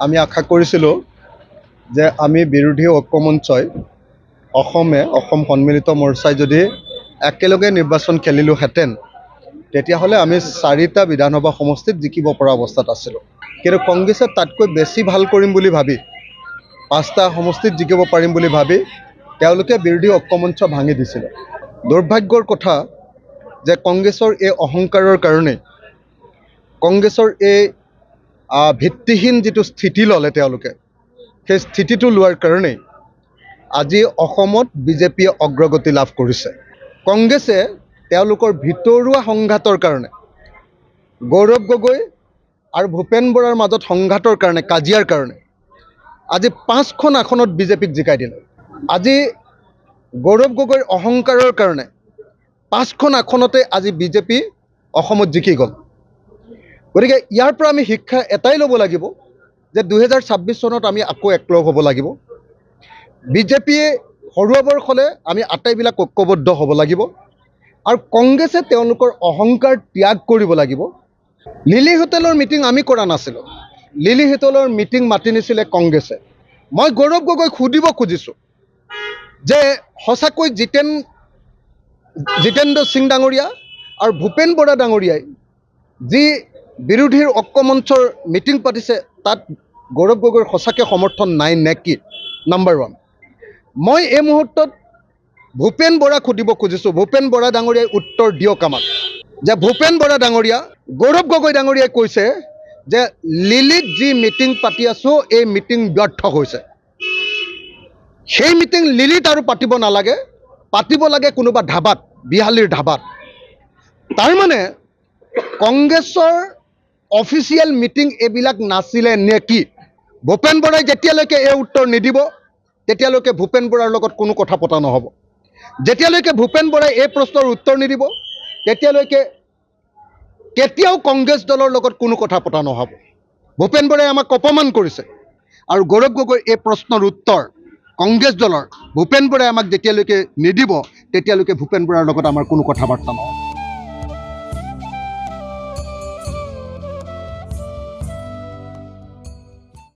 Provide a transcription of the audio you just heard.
আমি আশা কৰিছিলোঁ যে আমি বিৰোধী ঐক্যমঞ্চই অসম সন্মিলিত মৰ্চাই যদি একেলগে নিৰ্বাচন খেলিলোহেঁতেন তেতিয়াহ'লে আমি 4টা বিধানসভা সমষ্টিত জিকিব পৰা অৱস্থাত আছিলোঁ। কিন্তু কংগ্ৰেছে তাতকৈ বেছি ভাল কৰিম বুলি ভাবি 5টা সমষ্টিত জিকিব পাৰিম বুলি ভাবি তেওঁলোকে বিৰোধী ঐক্যমঞ্চ ভাঙি দিছিলে। দুৰ্ভাগ্যৰ কথা যে কংগ্ৰেছৰ এই অহংকাৰৰ কাৰণে কংগ্ৰেছৰ এই ভিত্তিহীন যিটো স্থিতি ল'লে তেওঁলোকে সেই স্থিতিটো লোৱাৰ কাৰণেই আজি অসমত বিজেপিয়ে অগ্ৰগতি লাভ কৰিছে। কংগ্ৰেছে তেওঁলোকৰ ভিতৰুৱা সংঘাতৰ কাৰণে গৌৰৱ গগৈ আৰু ভূপেন বৰাৰ মাজত সংঘাতৰ কাৰণে কাজিয়াৰ কাৰণে আজি 5খন আসনত বিজেপিক জিকাই দিলে। আজি গৌৰৱ গগৈৰ অহংকাৰৰ কাৰণে 5খন আসনতে আজি বিজেপি অসমত জিকি গ'ল। গতিকে ইয়াৰ পৰা আমি শিক্ষা এটাই ল'ব লাগিব যে 2026 চনত আমি আকৌ একলগ হ'ব লাগিব। বিজেপিয়ে হৰুৱাবৰ হ'লে আমি আটাইবিলাক ঐক্যবদ্ধ হ'ব লাগিব আৰু কংগ্ৰেছে তেওঁলোকৰ অহংকাৰ ত্যাগ কৰিব লাগিব। লিলি হোটেলৰ মিটিং আমি কৰা নাছিলোঁ। লিলি হোটেলৰ মিটিং মাতি নিছিলে কংগ্ৰেছে। মই গৌৰৱ গগৈক সুধিব খুজিছোঁ যে সঁচাকৈ জিতেন্দ্ৰ সিং ডাঙৰীয়া আৰু ভূপেন বৰা ডাঙৰীয়াই যি বিৰোধীৰ ঐক্যমঞ্চৰ মিটিং পাতিছে তাত গৌৰৱ গগৈৰ সঁচাকৈ সমৰ্থন নাই নেকি? নাম্বাৰ 1। মই এই মুহূৰ্তত ভূপেন বৰাক সুধিব খুজিছোঁ, ভূপেন বৰা ডাঙৰীয়াই উত্তৰ দিয়ক আমাক যে ভূপেন বৰা ডাঙৰীয়া, গৌৰৱ গগৈ ডাঙৰীয়াই কৈছে যে লিলিত যি মিটিং পাতি আছোঁ এই মিটিং ব্যৰ্থ হৈছে। সেই মিটিং লিলিত আৰু পাতিব নালাগে, পাতিব লাগে কোনোবা ধাবাত, বিহালীৰ ধাবাত। তাৰমানে কংগ্ৰেছৰ অফিচিয়েল মিটিং এইবিলাক নাছিলে নেকি? ভূপেন বৰাই যেতিয়ালৈকে এই উত্তৰ নিদিব তেতিয়ালৈকে ভূপেন বৰাৰ লগত কোনো কথা পতা নহ'ব। যেতিয়ালৈকে ভূপেন বৰাই এই প্ৰশ্নৰ উত্তৰ নিদিব তেতিয়ালৈকে কেতিয়াও কংগ্ৰেছ দলৰ লগত কোনো কথা পতা নহ'ব। ভূপেন বৰাই আমাক অপমান কৰিছে আৰু গৌৰৱ গগৈৰ এই প্ৰশ্নৰ উত্তৰ কংগ্ৰেছ দলৰ ভূপেন বৰাই আমাক যেতিয়ালৈকে নিদিব তেতিয়ালৈকে ভূপেন বৰাৰ লগত আমাৰ কোনো কথা বাৰ্তা নহ'ব।